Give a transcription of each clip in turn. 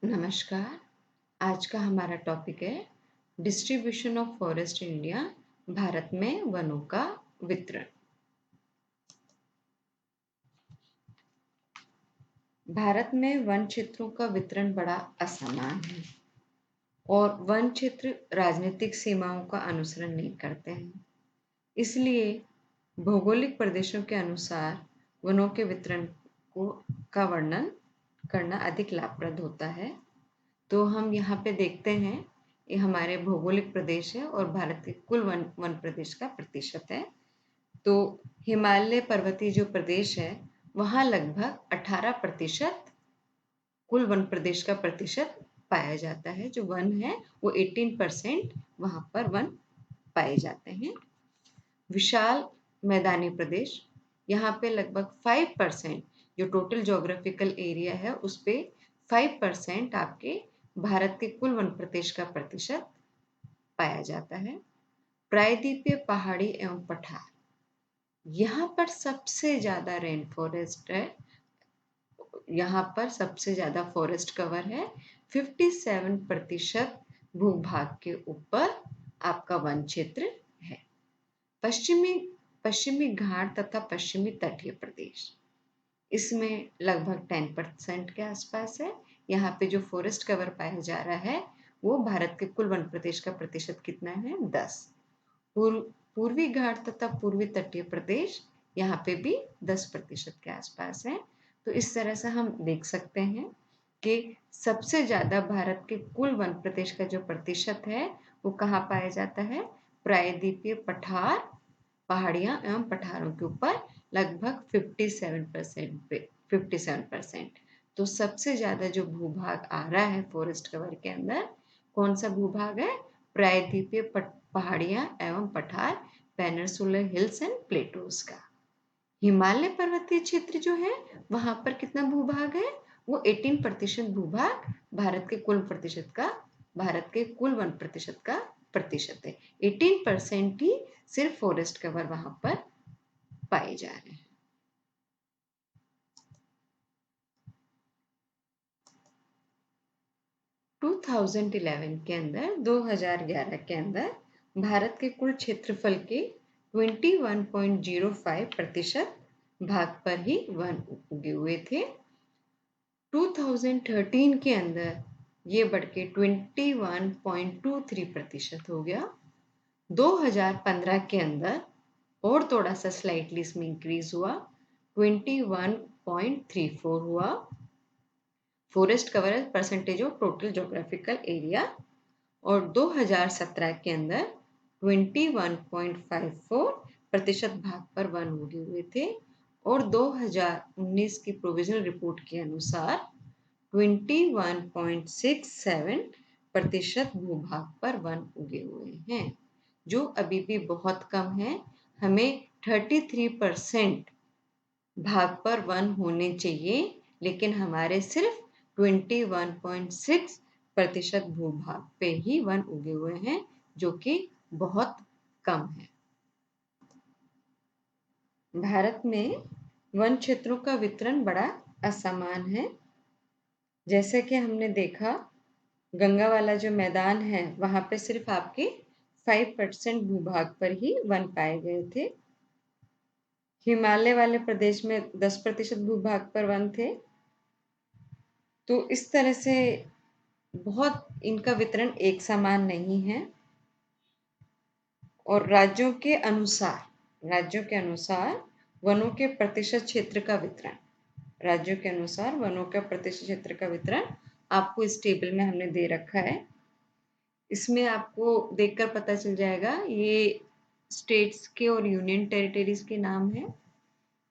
नमस्कार। आज का हमारा टॉपिक है distribution of forest in India, Bharat में वनों का वितरण। भारत में वन क्षेत्रों का वितरण बड़ा असमान है और वन क्षेत्र राजनीतिक सीमाओं का अनुसरण नहीं करते हैं। इसलिए भौगोलिक प्रदेशों के अनुसार वनों के वितरण का वर्णन करना अधिक लाभप्रद होता है। तो हम यहाँ पे देखते हैं, ये हमारे भौगोलिक प्रदेश है और भारत के कुल वन प्रदेश का प्रतिशत है। तो हिमालय पर्वतीय जो प्रदेश है वहाँ लगभग 18% कुल वन प्रदेश का प्रतिशत पाया जाता है। जो वन है वो 18% वहाँ पर वन पाए जाते हैं। विशाल मैदानी प्रदेश, यहाँ पे लगभग 5% जो टोटल ज्योग्राफिकल एरिया है उस पे 5% आपके भारत के कुल वन प्रदेश का प्रतिशत पाया जाता है। प्रायद्वीपीय पहाड़ी एवं पठार, यहाँ पर सबसे ज्यादा रेन फॉरेस्ट है, यहाँ पर सबसे ज्यादा फॉरेस्ट कवर है। 57% भूभाग के ऊपर आपका वन क्षेत्र है। पश्चिमी पश्चिमी घाट तथा पश्चिमी तटीय प्रदेश, इसमें लगभग 10% के आसपास है। यहाँ पे जो फॉरेस्ट कवर पाया जा रहा है वो भारत के कुल वन प्रदेश का प्रतिशत कितना है? 10। पूर्वी घाट तथा पूर्वी तटीय प्रदेश, यहाँ पे भी 10% के आसपास है। तो इस तरह से हम देख सकते हैं कि सबसे ज्यादा भारत के कुल वन प्रदेश का जो प्रतिशत है वो कहाँ पाया जाता है? प्रायद्वीपीय पठार, पहाड़ियां एवं पठारों के ऊपर लगभग 57%। तो सबसे ज्यादा जो भूभाग आ रहा है फॉरेस्ट कवर के अंदर, कौन सा भूभाग है? प्रायद्वीपीय पहाड़ियां एवं पठार, पेनिनसुलर हिल्स एंड प्लेटोज का। हिमालय पर्वतीय क्षेत्र जो है वहां पर कितना भूभाग है? वो 18% भूभाग भारत के कुल वन प्रतिशत का प्रतिशत है। 18% ही सिर्फ फॉरेस्ट कवर वहां पर पाए जा रहे हैं। टू 2011 के अंदर भारत के कुल क्षेत्रफल के 21.05% भाग पर ही वन उगे हुए थे। 2013 के अंदर ये बढ़ के 21.23% हो गया। 2015 के अंदर और थोड़ा सा स्लाइटली इसमें इंक्रीज हुआ, 21.34 हुआ। Forest cover percentage of total geographical area. और 2017 के अंदर 21.54% भाग पर वन उगे हुए थे। और 2019 की प्रोविजनल रिपोर्ट के अनुसार 21.67% भूभाग पर वन उगे हुए हैं, जो अभी भी बहुत कम है। हमें 33% भाग पर वन होने चाहिए, लेकिन हमारे सिर्फ 21.6% भूभाग पे ही वन उगे हुए हैं, जो कि बहुत कम है। भारत में वन क्षेत्रों का वितरण बड़ा असमान है। जैसे कि हमने देखा, गंगा वाला जो मैदान है वहां पे सिर्फ आपके 5% भूभाग पर ही वन पाए गए थे। हिमालय वाले प्रदेश में 10% भूभाग पर वन थे। तो इस तरह से बहुत इनका वितरण एक समान नहीं है। और राज्यों के अनुसार वनों के प्रतिशत क्षेत्र का वितरण, राज्यों के अनुसार वनों का प्रतिशत क्षेत्र का वितरण आपको इस टेबल में हमने दे रखा है। इसमें आपको देखकर पता चल जाएगा, ये स्टेट्स के और यूनियन टेरिटरीज के नाम है।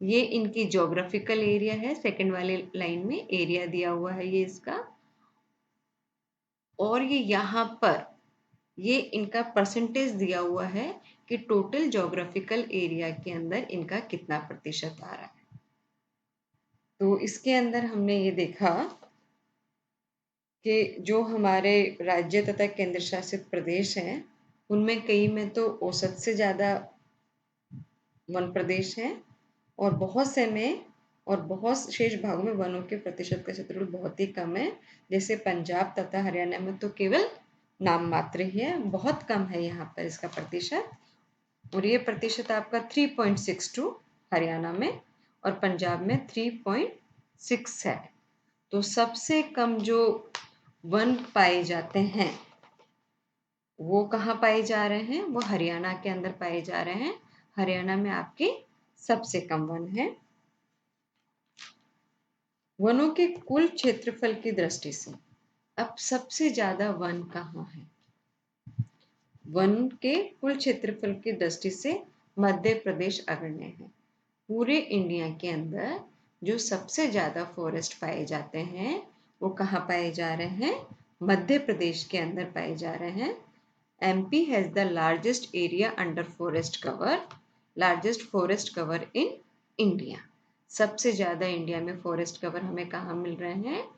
ये इनकी ज्योग्राफिकल एरिया है, सेकंड वाले लाइन में एरिया दिया हुआ है ये इसका। और ये यहाँ पर ये इनका परसेंटेज दिया हुआ है कि टोटल ज्योग्राफिकल एरिया के अंदर इनका कितना प्रतिशत आ रहा है। तो इसके अंदर हमने ये देखा कि जो हमारे राज्य तथा केंद्र शासित प्रदेश हैं उनमें कई में तो औसत से ज़्यादा वन प्रदेश हैं और बहुत से में और बहुत शेष भागों में वनों के प्रतिशत का क्षेत्रफल बहुत ही कम है। जैसे पंजाब तथा हरियाणा में तो केवल नाम मात्र ही है, बहुत कम है यहाँ पर इसका प्रतिशत। और ये प्रतिशत आपका 3.62 हरियाणा में और पंजाब में 3.6 है। तो सबसे कम जो वन पाए जाते हैं वो कहाँ पाए जा रहे हैं? वो हरियाणा के अंदर पाए जा रहे हैं। हरियाणा में आपके सबसे कम वन है। वनों के कुल क्षेत्रफल की दृष्टि से अब सबसे ज्यादा वन कहाँ है? वन के कुल क्षेत्रफल की दृष्टि से मध्य प्रदेश अग्रणी है। पूरे इंडिया के अंदर जो सबसे ज्यादा फॉरेस्ट पाए जाते हैं वो कहाँ पाए जा रहे हैं? मध्य प्रदेश के अंदर पाए जा रहे हैं। MP has the largest area under forest cover in India। सबसे ज्यादा इंडिया में फॉरेस्ट कवर हमें कहाँ मिल रहे हैं?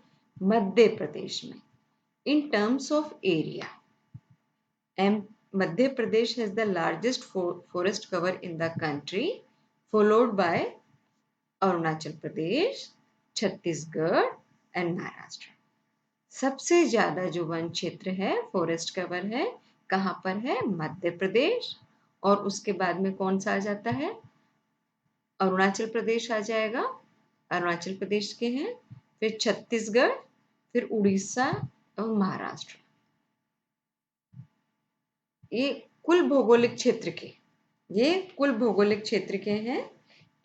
मध्य प्रदेश में। In terms of area, Madhya Pradesh has the largest forest cover in the country, followed by Arunachal Pradesh, Chhattisgarh and Maharashtra। सबसे ज्यादा जो वन क्षेत्र है, फॉरेस्ट कवर है, कहाँ पर है? मध्य प्रदेश। और उसके बाद में कौन सा आ जाता है? अरुणाचल प्रदेश आ जाएगा, अरुणाचल प्रदेश के हैं, फिर छत्तीसगढ़, फिर उड़ीसा और महाराष्ट्र। ये कुल भौगोलिक क्षेत्र के हैं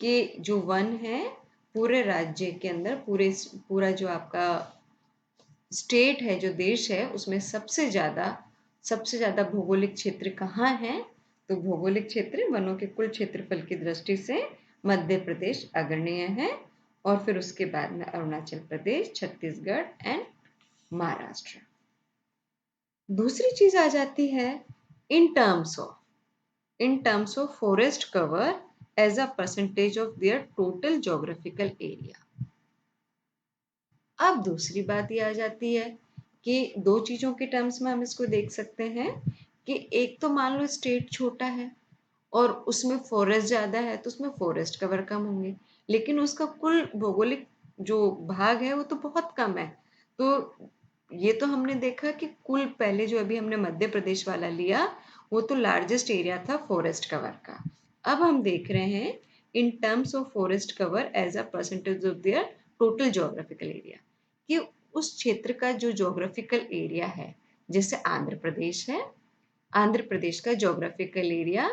कि जो वन है पूरे राज्य के अंदर, पूरा जो आपका स्टेट है, जो देश है, उसमें सबसे ज्यादा भौगोलिक क्षेत्र कहाँ है? तो भौगोलिक क्षेत्र वनों के कुल क्षेत्रफल की दृष्टि से मध्य प्रदेश अग्रणीय है और फिर उसके बाद में अरुणाचल प्रदेश, छत्तीसगढ़ एंड महाराष्ट्र। दूसरी चीज आ जाती है in terms of forest cover as a percentage of their total geographical area. अब दूसरी बात ये आ जाती है कि दो चीजों के टर्म्स में हम इसको देख सकते हैं कि एक तो मान लो स्टेट छोटा है और उसमें फॉरेस्ट ज्यादा है तो उसमें फॉरेस्ट कवर कम होंगे, लेकिन उसका कुल भौगोलिक जो भाग है वो तो बहुत कम है। तो ये तो हमने देखा कि कुल पहले जो अभी हमने मध्य प्रदेश वाला लिया वो तो लार्जेस्ट एरिया था फॉरेस्ट कवर का। अब हम देख रहे हैं in terms of forest cover as a percentage of their total geographical area, कि उस क्षेत्र का जो ज्योग्राफिकल एरिया है, जैसे आंध्र प्रदेश है, आंध्र प्रदेश का ज्योग्राफिकल एरिया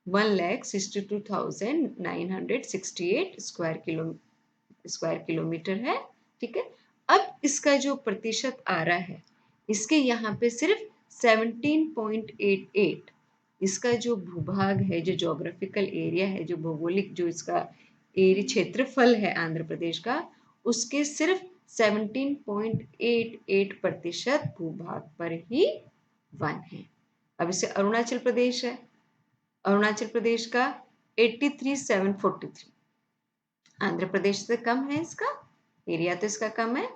1,62,968 स्क्वायर किलोमीटर है। ठीक है। अब इसका जो प्रतिशत आ रहा है, इसके यहाँ पे सिर्फ 17.88, इसका जो भूभाग है, जो ज्योग्राफिकल एरिया है, जो भौगोलिक जो इसका एरिया क्षेत्रफल है आंध्र प्रदेश का, उसके सिर्फ 17.88% भूभाग पर ही वन है। अब इसे अरुणाचल प्रदेश है, अरुणाचल प्रदेश का 83,743, आंध्र प्रदेश से कम है, इसका एरिया तो इसका कम है,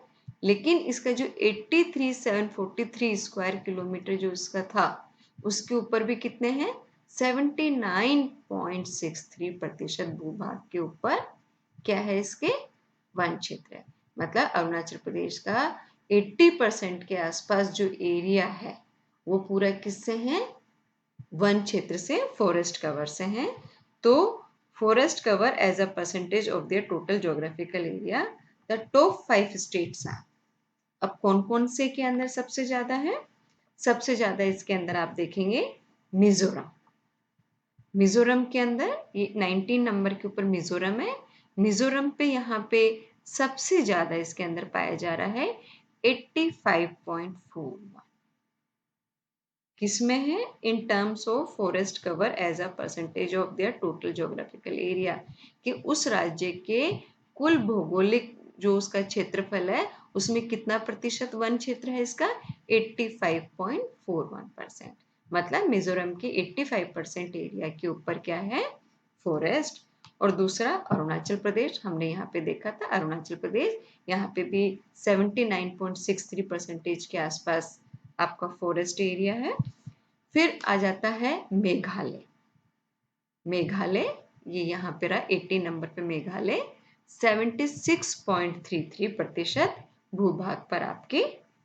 लेकिन इसका जो 83,743 स्क्वायर किलोमीटर जो इसका था, उसके ऊपर भी कितने हैं? 79.63% भूभाग के ऊपर क्या है? इसके वन क्षेत्र है। मतलब अरुणाचल प्रदेश का 80% के आसपास जो एरिया है वो पूरा किससे है? वन क्षेत्र से, फॉरेस्ट कवर से हैं। तो forest cover as a percentage of their total geographical area, the top 5 states are. अब कौन कौन से के अंदर सबसे ज्यादा है? सबसे ज्यादा इसके अंदर आप देखेंगे मिजोरम। मिजोरम के अंदर ये 19 नंबर के ऊपर मिजोरम है। मिजोरम पे यहाँ पे सबसे ज्यादा इसके अंदर पाया जा रहा है 85.41। किसमें है? In terms of forest cover as a percentage of their total geographical area, कि उस राज्य के कुल भौगोलिक जो उसका क्षेत्रफल है उसमें कितना प्रतिशत वन क्षेत्र है इसका? 85.41%। मतलब मिजोरम के 85% एरिया के ऊपर क्या है? फॉरेस्ट। और दूसरा अरुणाचल प्रदेश, हमने यहाँ पे देखा था अरुणाचल प्रदेश, यहाँ पे भी 79.63% के आसपास आपका फॉरेस्ट एरिया है। फिर आ जाता है मेघालय। मेघालय ये यहाँ पे रहा 80 नंबर पे मेघालय, 76.33% भूभाग पर आपके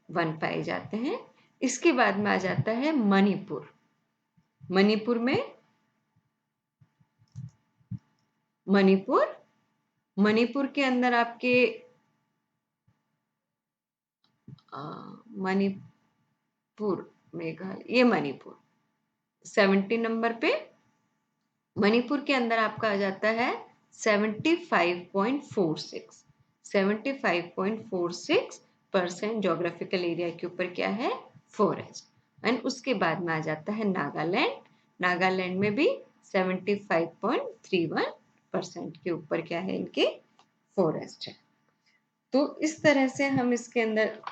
वन पाए जाते हैं। इसके बाद में आ जाता है मणिपुर। मणिपुर के अंदर आपके मणिपुर मेघालय, ये मणिपुर 70 नंबर पे। मणिपुर के अंदर आपका आ जाता है 75.46 जोग्राफिकल एरिया के ऊपर क्या है, फॉरेस्ट। एंड उसके बाद में आ जाता है नागालैंड में भी 75.31% के ऊपर क्या है, इनके फॉरेस्ट है। तो इस तरह से हम इसके अंदर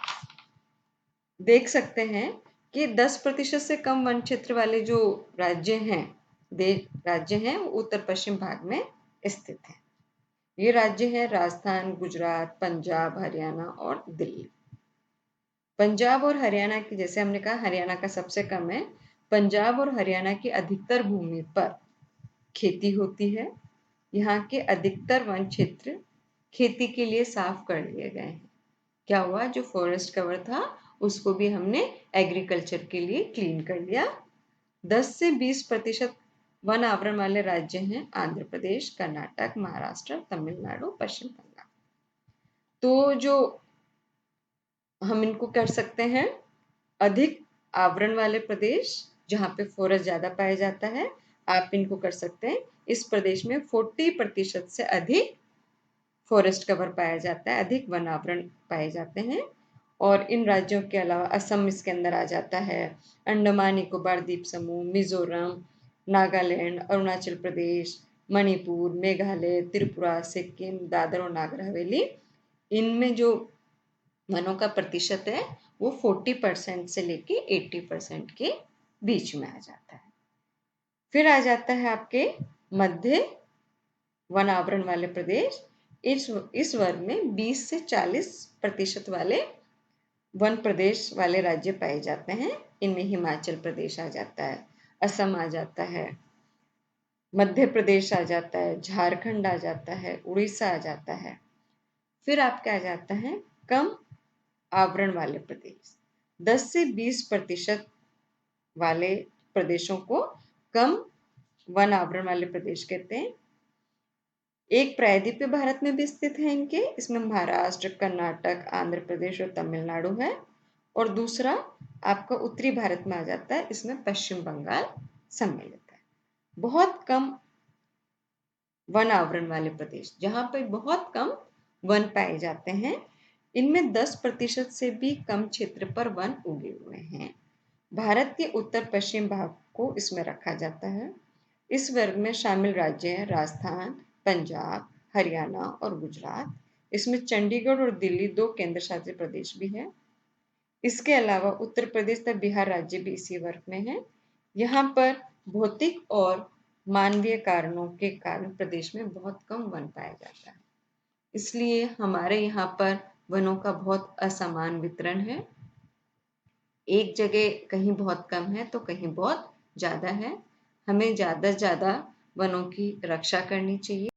देख सकते हैं कि 10% से कम वन क्षेत्र वाले जो राज्य हैं वो उत्तर पश्चिम भाग में स्थित हैं। ये राज्य है राजस्थान, गुजरात, पंजाब, हरियाणा और दिल्ली। पंजाब और हरियाणा की, जैसे हमने कहा हरियाणा का सबसे कम है, पंजाब और हरियाणा की अधिकतर भूमि पर खेती होती है। यहाँ के अधिकतर वन क्षेत्र खेती के लिए साफ कर लिए गए हैं। क्या हुआ, जो फॉरेस्ट कवर था उसको भी हमने एग्रीकल्चर के लिए क्लीन कर लिया। 10 से 20% वन आवरण वाले राज्य हैं आंध्र प्रदेश, कर्नाटक, महाराष्ट्र, तमिलनाडु, पश्चिम बंगाल। तो जो हम इनको कर सकते हैं, अधिक आवरण वाले प्रदेश जहाँ पे फॉरेस्ट ज्यादा पाया जाता है, आप इनको कर सकते हैं। इस प्रदेश में 40% से अधिक फॉरेस्ट कवर पाया जाता है, अधिक वन आवरण पाए जाते हैं। और इन राज्यों के अलावा असम इसके अंदर आ जाता है, अंडमान निकोबार द्वीप समूह, मिजोरम, नागालैंड, अरुणाचल प्रदेश, मणिपुर, मेघालय, त्रिपुरा, सिक्किम, दादर और नागर हवेली। इनमें जो वनों का प्रतिशत है वो 40% से लेके 80% के बीच में आ जाता है। फिर आ जाता है आपके मध्य वन आवरण वाले प्रदेश। इस वर्ग में 20 से 40% वाले वन प्रदेश वाले राज्य पाए जाते हैं। इनमें हिमाचल प्रदेश आ जाता है, असम आ जाता है, मध्य प्रदेश आ जाता है, झारखंड आ जाता है, उड़ीसा आ जाता है। फिर आपका आ जाता है कम आवरण वाले प्रदेश। 10 से 20% वाले प्रदेशों को कम वन आवरण वाले प्रदेश कहते हैं। एक प्रायद्वीपीय भारत में भी स्थित है इनके, इसमें महाराष्ट्र, कर्नाटक, आंध्र प्रदेश और तमिलनाडु है। और दूसरा आपका उत्तरी भारत में आ जाता है, इसमें पश्चिम बंगाल सम्मिलित है। बहुत कम वन आवरण वाले प्रदेश जहां पर बहुत कम वन पाए जाते हैं, इनमें 10% से भी कम क्षेत्र पर वन उगे हुए हैं। भारत के उत्तर पश्चिम भाग को इसमें रखा जाता है। इस वर्ग में शामिल राज्य हैं राजस्थान, पंजाब, हरियाणा और गुजरात। इसमें चंडीगढ़ और दिल्ली 2 केंद्र शासित प्रदेश भी हैं। इसके अलावा उत्तर प्रदेश तथा बिहार राज्य भी इसी वर्ग में है। यहाँ पर भौतिक और मानवीय कारणों के कारण प्रदेश में बहुत कम वन पाया जाता है, इसलिए हमारे यहाँ पर वनों का बहुत असमान वितरण है। एक जगह कहीं बहुत कम है तो कहीं बहुत ज्यादा है। हमें ज्यादा से ज्यादा वनों की रक्षा करनी चाहिए।